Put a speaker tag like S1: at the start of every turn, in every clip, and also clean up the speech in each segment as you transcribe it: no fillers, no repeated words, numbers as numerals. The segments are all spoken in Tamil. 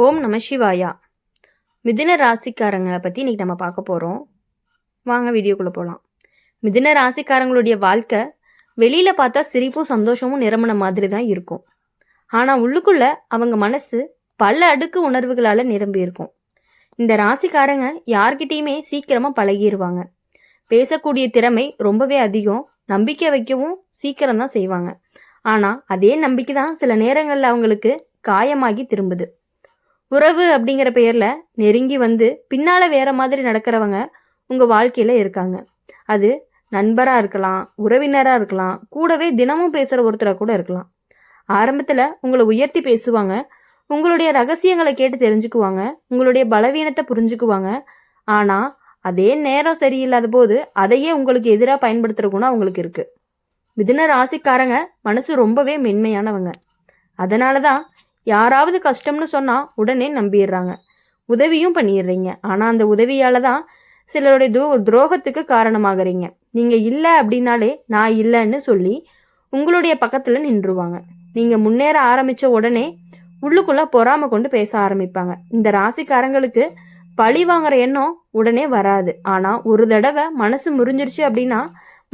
S1: ஓம் நம சிவாயா. மிதுன ராசிக்காரங்களை பற்றி இன்றைக்கி நம்ம பார்க்க போகிறோம். வாங்க வீடியோக்குள்ளே போகலாம். மிதுன ராசிக்காரங்களுடைய வாழ்க்கை வெளியில் பார்த்தா சிரிப்பும் சந்தோஷமும் நிரம்பின மாதிரி தான் இருக்கும். ஆனால் உள்ளுக்குள்ளே அவங்க மனசு பல அடுக்கு உணர்வுகளால் நிரம்பி இருக்கும். இந்த ராசிக்காரங்க யார்கிட்டையுமே சீக்கிரமாக பழகிடுவாங்க. பேசக்கூடிய திறமை ரொம்பவே அதிகம். நம்பிக்கை வைக்கவும் சீக்கிரம் தான் செய்வாங்க. ஆனால் அதே நம்பிக்கை தான் சில நேரங்களில் அவங்களுக்கு காயமாகி திரும்புது. உறவு அப்படிங்கிற பெயரில் நெருங்கி வந்து பின்னால் வேற மாதிரி நடக்கிறவங்க உங்கள் வாழ்க்கையில் இருக்காங்க. அது நண்பராக இருக்கலாம், உறவினராக இருக்கலாம், கூடவே தினமும் பேசுகிற ஒருத்தராக கூட இருக்கலாம். ஆரம்பத்தில் உங்களை உயர்த்தி பேசுவாங்க, உங்களுடைய ரகசியங்களை கேட்டு தெரிஞ்சுக்குவாங்க, உங்களுடைய பலவீனத்தை புரிஞ்சுக்குவாங்க. ஆனால் அதே நேரம் சரியில்லாத போது அதையே உங்களுக்கு எதிராக பயன்படுத்துகிற குணம் அவங்களுக்கு இருக்குது. மிதுன ராசிக்காரங்க மனசு ரொம்பவே மென்மையானவங்க. அதனால தான் யாராவது கஷ்டம்னு சொன்னால் உடனே நம்பிடுறாங்க, உதவியும் பண்ணிடுறீங்க. ஆனால் அந்த உதவியால் தான் சிலருடைய துரோகத்துக்கு காரணமாகறீங்க. நீங்கள் இல்லை அப்படின்னாலே நான் இல்லைன்னு சொல்லி உங்களுடைய பக்கத்தில் நின்றுவாங்க. நீங்கள் முன்னேற ஆரம்பித்த உடனே உள்ளுக்குள்ளே பொறாமை கொண்டு பேச ஆரம்பிப்பாங்க. இந்த ராசிக்காரங்களுக்கு பழி வாங்குற எண்ணம் உடனே வராது. ஆனால் ஒரு தடவை மனசு முறிஞ்சிருச்சு அப்படின்னா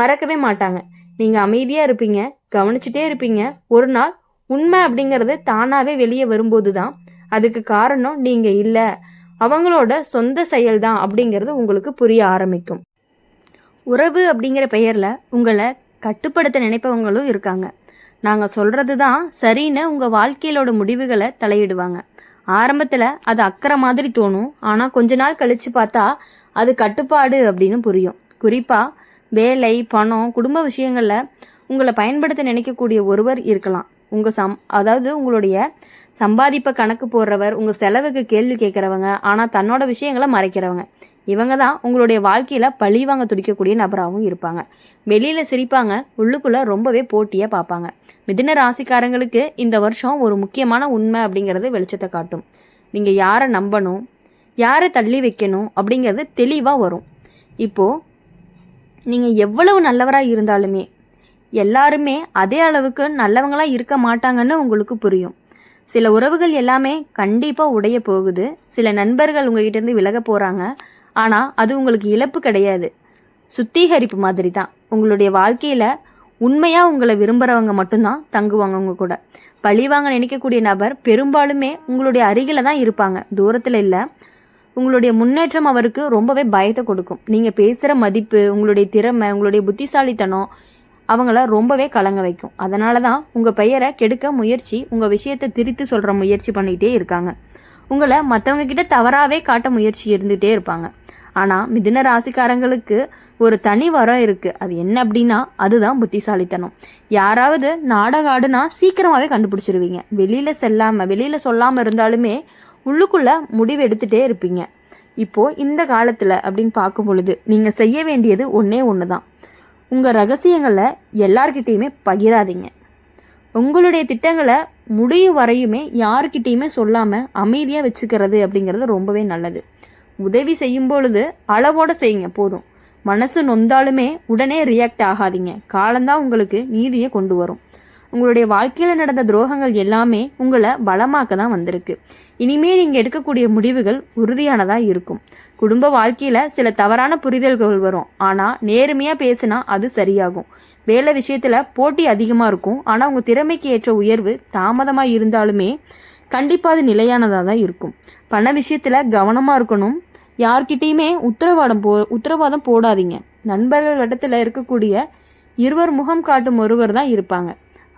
S1: மறக்கவே மாட்டாங்க. நீங்கள் அமைதியாக இருப்பீங்க, கவனிச்சுட்டே இருப்பீங்க. ஒரு நாள் உண்மை அப்படிங்கிறது தானாகவே வெளியே வரும்போது தான் அதுக்கு காரணம் நீங்கள் இல்லை, அவங்களோட சொந்த செயல் தான் அப்படிங்கிறது உங்களுக்கு புரிய ஆரம்பிக்கும். உறவு அப்படிங்கிற பெயரில் உங்களை கட்டுப்படுத்த நினைப்பவங்களும் இருக்காங்க. நாங்கள் சொல்கிறது தான் சரின்னு உங்கள் வாழ்க்கையிலோட முடிவுகளை தலையிடுவாங்க. ஆரம்பத்தில் அது அக்கறை மாதிரி தோணும். ஆனால் கொஞ்ச நாள் கழித்து பார்த்தா அது கட்டுப்பாடு அப்படின்னு புரியும். குறிப்பாக வேலை, பணம், குடும்ப விஷயங்களில் உங்களை பயன்படுத்த நினைக்கக்கூடிய ஒருவர் இருக்கலாம். அதாவது உங்களுடைய சம்பாதிப்பை கணக்கு போடுறவர், உங்கள் செலவுக்கு கேள்வி கேட்குறவங்க, ஆனால் தன்னோட விஷயங்களை மறைக்கிறவங்க. இவங்க தான் உங்களுடைய வாழ்க்கையில் பழி வாங்க துடிக்கக்கூடிய நபராகவும் இருப்பாங்க. வெளியில் சிரிப்பாங்க, உள்ளுக்குள்ளே ரொம்பவே போட்டியாக பார்ப்பாங்க. மிதுன ராசிக்காரங்களுக்கு இந்த வருஷம் ஒரு முக்கியமான உண்மை அப்படிங்கிறது வெளிச்சத்தை காட்டும். நீங்கள் யாரை நம்பணும், யாரை தள்ளி வைக்கணும் அப்படிங்கிறது தெளிவாக வரும். இப்போது நீங்கள் எவ்வளவு நல்லவராக இருந்தாலுமே எல்லாருமே அதே அளவுக்கு நல்லவங்களாக இருக்க மாட்டாங்கன்னு உங்களுக்கு புரியும். சில உறவுகள் எல்லாமே கண்டிப்பாக உடைய போகுது. சில நண்பர்கள் உங்ககிட்ட இருந்து விலக போகிறாங்க. ஆனால் அது உங்களுக்கு இழப்பு கிடையாது, சுத்திகரிப்பு மாதிரி தான். உங்களுடைய வாழ்க்கையில் உண்மையாக உங்களை விரும்புகிறவங்க மட்டும்தான் தங்குவாங்க உங்கள் கூட. பழிவாங்க நினைக்கக்கூடிய நபர் பெரும்பாலுமே உங்களுடைய அருகில் தான் இருப்பாங்க, தூரத்தில் இல்லை. உங்களுடைய முன்னேற்றம் அவருக்கு ரொம்பவே பயத்தை கொடுக்கும். நீங்கள் பேசுகிற மதிப்பு, உங்களுடைய திறமை, உங்களுடைய புத்திசாலித்தனம் அவங்கள ரொம்பவே கலங்க வைக்கும். அதனால தான் உங்கள் பெயரை கெடுக்க முயற்சி, உங்கள் விஷயத்தை திரித்து சொல்கிற முயற்சி பண்ணிகிட்டே இருக்காங்க. உங்களை மற்றவங்க கிட்ட தவறாகவே காட்ட முயற்சி இருந்துகிட்டே இருப்பாங்க. ஆனால் மிதுன ராசிக்காரங்களுக்கு ஒரு தனி வரம் இருக்குது. அது என்ன அப்படின்னா அதுதான் புத்திசாலித்தனம். யாராவது நாடகம் ஆடுனா சீக்கிரமாகவே கண்டுபிடிச்சிருவீங்க. வெளியில் சொல்லாமல் இருந்தாலுமே உள்ளுக்குள்ளே முடிவு எடுத்துகிட்டே இருப்பீங்க. இப்போது இந்த காலத்தில் அப்படின்னு பார்க்கும் பொழுது நீங்கள் செய்ய வேண்டியது ஒன்றே ஒன்று தான். உங்கள் ரகசியங்களை எல்லார்கிட்டையுமே பகிராதீங்க. உங்களுடைய திட்டங்களை முடியும் வரையுமே யார்கிட்டையுமே சொல்லாமல் அமைதியாக வச்சுக்கிறது அப்படிங்கிறது ரொம்பவே நல்லது. உதவி செய்யும் பொழுது அளவோடு செய்யுங்க போதும். மனசு நொந்தாலுமே உடனே ரியாக்ட் ஆகாதீங்க. காலம்தான் உங்களுக்கு நீதியை கொண்டு வரும். உங்களுடைய வாழ்க்கையில் நடந்த துரோகங்கள் எல்லாமே உங்களை பலமாக்க தான் வந்திருக்கு. இனிமேல் நீங்கள் எடுக்கக்கூடிய முடிவுகள் உறுதியானதாக இருக்கும். குடும்ப வாழ்க்கையில் சில தவறான புரிதல்கள் வரும். ஆனால் நேர்மையாக பேசினா அது சரியாகும். வேலை விஷயத்தில் போட்டி அதிகமாக இருக்கும். ஆனால் உங்கள் திறமைக்கு ஏற்ற உயர்வு தாமதமாக இருந்தாலுமே கண்டிப்பாக அது நிலையானதாக தான் இருக்கும். பண விஷயத்தில் கவனமாக இருக்கணும். யார்கிட்டையுமே உத்தரவாதம் போடாதீங்க. நண்பர்கள் வட்டத்தில் இருக்கக்கூடிய இருவர் முகம் காட்டும் ஒருவர் தான் இருப்பாங்க.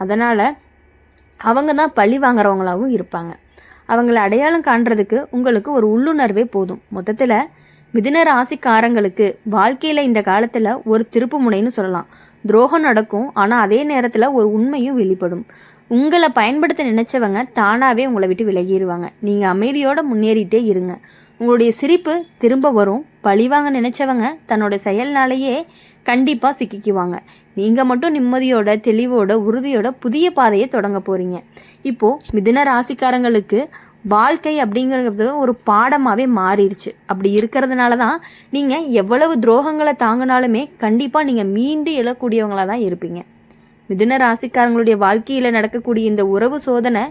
S1: அதனால் அவங்க தான் பழி வாங்குறவங்களாகவும் இருப்பாங்க. அவங்களை அடையாளம் காண்றதுக்கு உங்களுக்கு ஒரு உள்ளுணர்வே போதும். மொத்தத்தில் மிதுன ராசிக்காரங்களுக்கு வாழ்க்கையில் இந்த காலத்தில் ஒரு திருப்பு முனைன்னு சொல்லலாம். துரோகம் நடக்கும், ஆனால் அதே நேரத்தில் ஒரு உண்மையும் வெளிப்படும். உங்களை பயன்படுத்த நினைச்சவங்க தானாகவே உங்களை விட்டு விலகிடுவாங்க. நீங்கள் அமைதியோடு முன்னேறிட்டே இருங்க. உங்களுடைய சிரிப்பு திரும்ப வரும். பழிவாங்க நினைச்சவங்க தன்னோட செயல்னாலேயே கண்டிப்பாக சிக்கிக்குவாங்க. நீங்கள் மட்டும் நிம்மதியோட, தெளிவோட, உறுதியோட புதிய பாதையை தொடங்க போகிறீங்க. இப்போது மிதுன ராசிக்காரங்களுக்கு வாழ்க்கை அப்படிங்கிறது ஒரு பாடமாகவே மாறிடுச்சு. அப்படி இருக்கிறதுனால தான் நீங்கள் எவ்வளவு துரோகங்களை தாங்கினாலுமே கண்டிப்பாக நீங்கள் மீண்டு எழக்கூடியவங்களாக தான் இருப்பீங்க. மிதுன ராசிக்காரங்களுடைய வாழ்க்கையில் நடக்கக்கூடிய இந்த உறவு சோதனை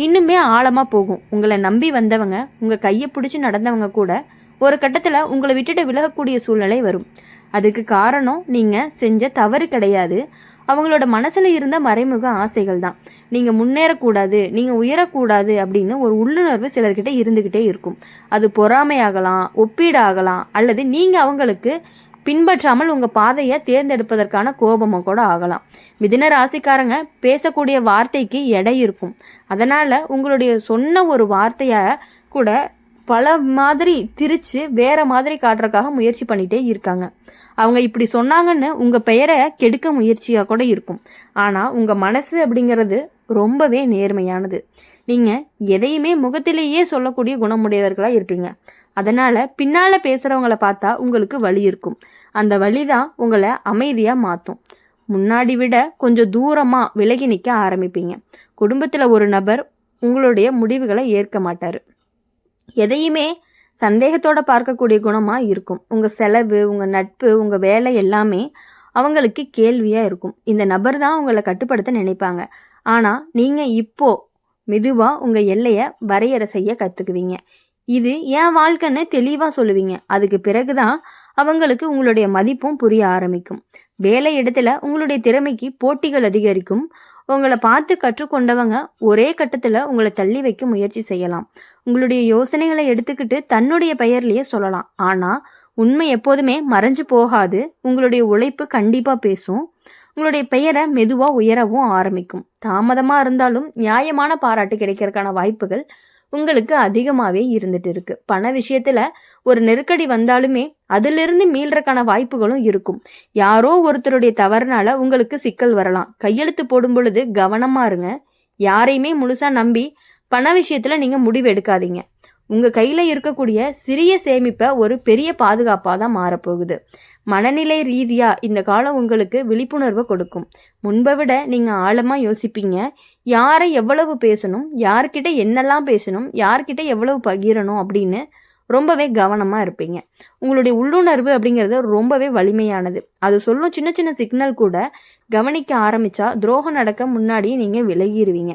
S1: இன்னுமே ஆழமாக போகும். உங்களை நம்பி வந்தவங்க, உங்கள் கையை பிடிச்சி நடந்தவங்க கூட ஒரு கட்டத்தில் உங்களை விட்டுட்டு விலகக்கூடிய சூழ்நிலை வரும். அதுக்கு காரணம் நீங்கள் செஞ்ச தவறு கிடையாது, அவங்களோட மனசில் இருந்த மறைமுக ஆசைகள் தான். நீங்கள் முன்னேறக்கூடாது, நீங்கள் உயரக்கூடாது அப்படின்னு ஒரு உள்ளுணர்வு சிலர்கிட்ட இருந்துக்கிட்டே இருக்கும். அது பொறாமையாகலாம், ஒப்பீடாகலாம், அல்லது நீங்கள் அவங்களுக்கு பின்பற்றாமல் உங்கள் பாதையை தேர்ந்தெடுப்பதற்கான கோபமும் கூட ஆகலாம். மிதுன ராசிக்காரங்க பேசக்கூடிய வார்த்தைக்கு எடை இருக்கும். அதனால் உங்களுடைய சொன்ன ஒரு வார்த்தையை கூட பல மாதிரி திரிச்சு வேற மாதிரி காட்டுறதுக்காக முயற்சி பண்ணிகிட்டே இருக்காங்க. அவங்க இப்படி சொன்னாங்கன்னு உங்கள் பெயரை கெடுக்க முயற்சியாக கூட இருக்கும். ஆனால் உங்கள் மனசு அப்படிங்கிறது ரொம்பவே நேர்மையானது. நீங்கள் எதையுமே முகத்திலேயே சொல்லக்கூடிய குணமுடையவர்களாக இருப்பீங்க. அதனால் பின்னால் பேசுகிறவங்கள பார்த்தா உங்களுக்கு வலி இருக்கும். அந்த வலி தான் உங்களை அமைதியாக மாற்றும். முன்னாடி விட கொஞ்சம் தூரமாக விலகி நிற்க ஆரம்பிப்பீங்க. குடும்பத்தில் ஒரு நபர் உங்களுடைய முடிவுகளை ஏற்க மாட்டார். எதையுமே சந்தேகத்தோடு பார்க்கக்கூடிய குணமாக இருக்கும். உங்கள் செலவு, உங்கள் நட்பு, உங்கள் வேலை எல்லாமே அவங்களுக்கு கேள்வியாக இருக்கும். இந்த நபர் தான் உங்களை கட்டுப்படுத்த நினைப்பாங்க. ஆனால் நீங்கள் இப்போது மெதுவாக உங்கள் எல்லையை வரையறை செய்ய கற்றுக்குவீங்க. இது என் வாழ்க்கைன்னு தெளிவாக சொல்லுவீங்க. அதுக்கு பிறகு தான் அவங்களுக்கு உங்களுடைய மதிப்பும் புரிய ஆரம்பிக்கும். வேலை இடத்துல உங்களுடைய திறமைக்கு போட்டிகள் அதிகரிக்கும். உங்களை பார்த்து கற்றுக்கொண்டவங்க ஒரே கட்டத்தில் உங்களை தள்ளி வைக்க முயற்சி செய்யலாம். உங்களுடைய யோசனைகளை எடுத்துக்கிட்டு தன்னுடைய பெயர்லேயே சொல்லலாம். ஆனால் உண்மை எப்போதுமே மறைஞ்சு போகாது. உங்களுடைய உழைப்பு கண்டிப்பாக பேசும். உங்களுடைய பெயரை மெதுவாக உயரவும் ஆரம்பிக்கும். தாமதமாக இருந்தாலும் நியாயமான பாராட்டு கிடைக்கிறதுக்கான வாய்ப்புகள் உங்களுக்கு அதிகமாகவே இருந்துட்டு இருக்கு. பண விஷயத்தில் ஒரு நெருக்கடி வந்தாலுமே அதிலிருந்து மீள்றக்கான வாய்ப்புகளும் இருக்கும். யாரோ ஒருத்தருடைய தவறுனால உங்களுக்கு சிக்கல் வரலாம். கையெழுத்து போடும் பொழுது கவனமாக இருங்க. யாரையுமே முழுசாக நம்பி பண விஷயத்தில் நீங்கள் முடிவு எடுக்காதீங்க. உங்கள் கையில் இருக்கக்கூடிய சிறிய சேமிப்பை ஒரு பெரிய பாதுகாப்பாக தான் மாறப்போகுது. மனநிலை ரீதியாக இந்த காலம் உங்களுக்கு விழிப்புணர்வு கொடுக்கும். முன்பை விட நீங்கள் ஆழமாக யோசிப்பீங்க. யாரை எவ்வளவு பேசணும், யார்கிட்ட என்னெல்லாம் பேசணும், யார்கிட்ட எவ்வளவு பகிரணும் அப்படின்னு ரொம்பவே கவனமாக இருப்பீங்க. உங்களுடைய உள்ளுணர்வு அப்படிங்கிறது ரொம்பவே வலிமையானது. அது சொல்லும் சின்ன சின்ன சிக்னல் கூட கவனிக்க ஆரம்பித்தா துரோகம் நடக்க முன்னாடியே நீங்கள் விலகிடுவீங்க.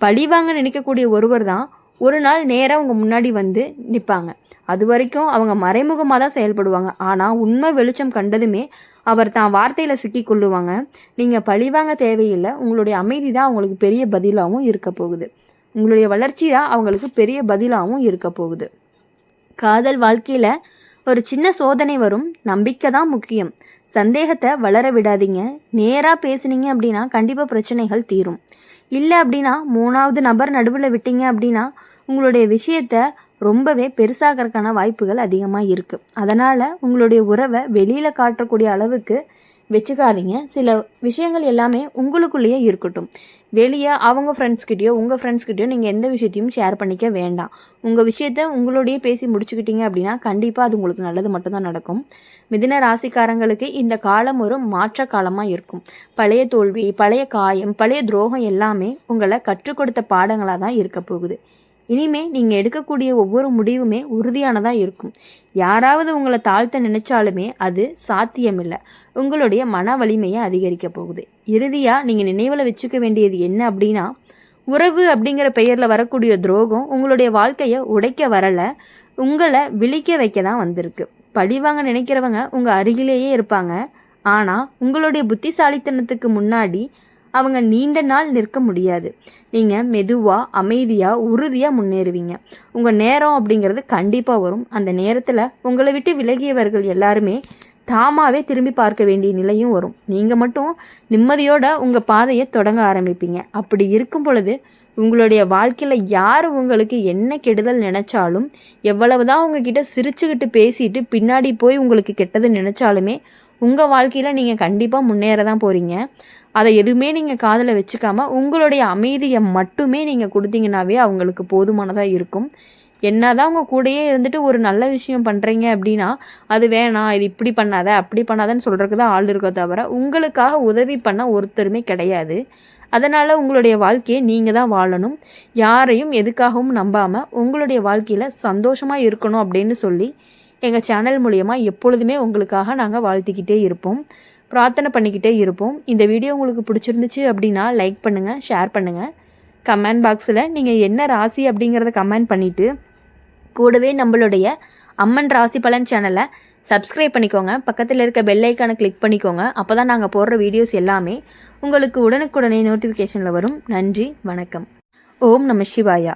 S1: பழிவாங்க நினைக்கக்கூடிய ஒருவர் தான் ஒரு நாள் நேராக உங்கள் முன்னாடி வந்து நிற்பாங்க. அது வரைக்கும் அவங்க மறைமுகமாக தான் செயல்படுவாங்க. ஆனால் உண்மை வெளிச்சம் கண்டதுமே அவர் தான் வார்த்தையில் சிக்கி கொள்ளுவாங்க. நீங்கள் பழிவாங்க தேவையில்லை. உங்களுடைய அமைதி தான் அவங்களுக்கு பெரிய பதிலாகவும் இருக்க போகுது. உங்களுடைய வளர்ச்சி தான் அவங்களுக்கு பெரிய பதிலாகவும் இருக்க போகுது. காதல் வாழ்க்கையில் ஒரு சின்ன சோதனை வரும். நம்பிக்கை தான் முக்கியம். சந்தேகத்தை வளர விடாதீங்க. நேராக பேசுனீங்க அப்படின்னா கண்டிப்பாக பிரச்சனைகள் தீரும். இல்லை அப்படின்னா 3வது நபர் நடுவில் விட்டீங்க அப்படின்னா உங்களுடைய விஷயத்தை ரொம்பவே பெருசாகிறதுக்கான வாய்ப்புகள் அதிகமாக இருக்குது. அதனால் உங்களுடைய உறவை வெளியில் காட்டக்கூடிய அளவுக்கு வச்சுக்காதீங்க. சில விஷயங்கள் எல்லாமே உங்களுக்குள்ளேயே இருக்கட்டும். வெளியே அவங்க ஃப்ரெண்ட்ஸ்கிட்டையோ உங்கள் ஃப்ரெண்ட்ஸ்கிட்டையோ நீங்கள் எந்த விஷயத்தையும் ஷேர் பண்ணிக்க வேண்டாம். உங்கள் விஷயத்த உங்களோடையே பேசி முடிச்சுக்கிட்டீங்க அப்படின்னா கண்டிப்பாக அது உங்களுக்கு நல்லது மட்டும்தான் நடக்கும். மிதுன ராசிக்காரங்களுக்கு இந்த காலம் ஒரு மாற்ற காலமாக இருக்கும். பழைய தோல்வி, பழைய காயம், பழைய துரோகம் எல்லாமே உங்களை கற்றுக் கொடுத்த பாடங்களாக தான் இருக்க போகுது. இனிமே நீங்கள் எடுக்கக்கூடிய ஒவ்வொரு முடிவுமே உறுதியானதாக இருக்கும். யாராவது உங்களை தாழ்த்த நினைச்சாலுமே அது சாத்தியமில்லை. உங்களுடைய மன வலிமையை அதிகரிக்க போகுது. இறுதியாக நீங்கள் நினைவில் வச்சுக்க வேண்டியது என்ன அப்படின்னா, உறவு அப்படிங்கிற பெயரில் வரக்கூடிய துரோகம் உங்களுடைய வாழ்க்கையை உடைக்க வரலை, உங்களை விழிக்க வைக்க தான் வந்திருக்கு. பழிவாங்க நினைக்கிறவங்க உங்கள் அருகிலேயே இருப்பாங்க. ஆனால் உங்களுடைய புத்திசாலித்தனத்துக்கு முன்னாடி அவங்க நீண்ட நாள் நிற்க முடியாது. நீங்கள் மெதுவாக, அமைதியாக, உறுதியாக முன்னேறுவீங்க. உங்கள் நேரம் அப்படிங்கிறது கண்டிப்பாக வரும். அந்த நேரத்தில் உங்களை விட்டு விலகியவர்கள் எல்லாருமே தாமாகவே திரும்பி பார்க்க வேண்டிய நிலையும் வரும். நீங்கள் மட்டும் நிம்மதியோட உங்கள் பாதையை தொடங்க ஆரம்பிப்பீங்க. அப்படி இருக்கும் பொழுது உங்களுடைய வாழ்க்கையில் யார் உங்களுக்கு என்ன கெடுதல் நினச்சாலும், எவ்வளவுதான் உங்ககிட்ட சிரிச்சுக்கிட்டு பேசிட்டு பின்னாடி போய் உங்களுக்கு கெட்டது நினச்சாலுமே உங்கள் வாழ்க்கையில் நீங்கள் கண்டிப்பாக முன்னேற தான் போகிறீங்க. அதை எதுவுமே நீங்கள் காதில் வச்சுக்காமல் உங்களுடைய அமைதியை மட்டுமே நீங்கள் கொடுத்தீங்கன்னாவே அவங்களுக்கு போதுமானதாக இருக்கும். என்னதான் உங்கள் கூடயே இருந்துட்டு ஒரு நல்ல விஷயம் பண்ணுறீங்க அப்படின்னா அது வேணாம், இது இப்படி பண்ணாத அப்படி பண்ணாதன்னு சொல்கிறதுக்கு தான் ஆள் இருக்கோ தவிர உங்களுக்காக உதவி பண்ண ஒருத்தருமே கிடையாது. அதனால் உங்களுடைய வாழ்க்கையை நீங்கள் தான் வாழணும். யாரையும் எதுக்காகவும் நம்பாமல் உங்களுடைய வாழ்க்கையில் சந்தோஷமாக இருக்கணும் அப்படின்னு சொல்லி எங்கள் சேனல் மூலமா எப்பொழுதுமே உங்களுக்காக நாங்கள் வாழ்த்திக்கிட்டே இருப்போம், பிரார்த்தனை பண்ணிக்கிட்டே இருப்போம். இந்த வீடியோ உங்களுக்கு பிடிச்சிருந்துச்சு அப்படின்னா லைக் பண்ணுங்கள், ஷேர் பண்ணுங்கள். கமெண்ட் பாக்ஸில் நீங்கள் என்ன ராசி அப்படிங்கிறத கமெண்ட் பண்ணிவிட்டு கூடவே நம்மளுடைய அம்மன் ராசி பலன் சேனலை சப்ஸ்கிரைப் பண்ணிக்கோங்க. பக்கத்தில் இருக்க பெல் ஐக்கானை கிளிக் பண்ணிக்கோங்க. அப்போ தான் நாங்கள் போடுற வீடியோஸ் எல்லாமே உங்களுக்கு உடனுக்குடனே நோட்டிஃபிகேஷனில் வரும். நன்றி, வணக்கம். ஓம் நம சிவாயா.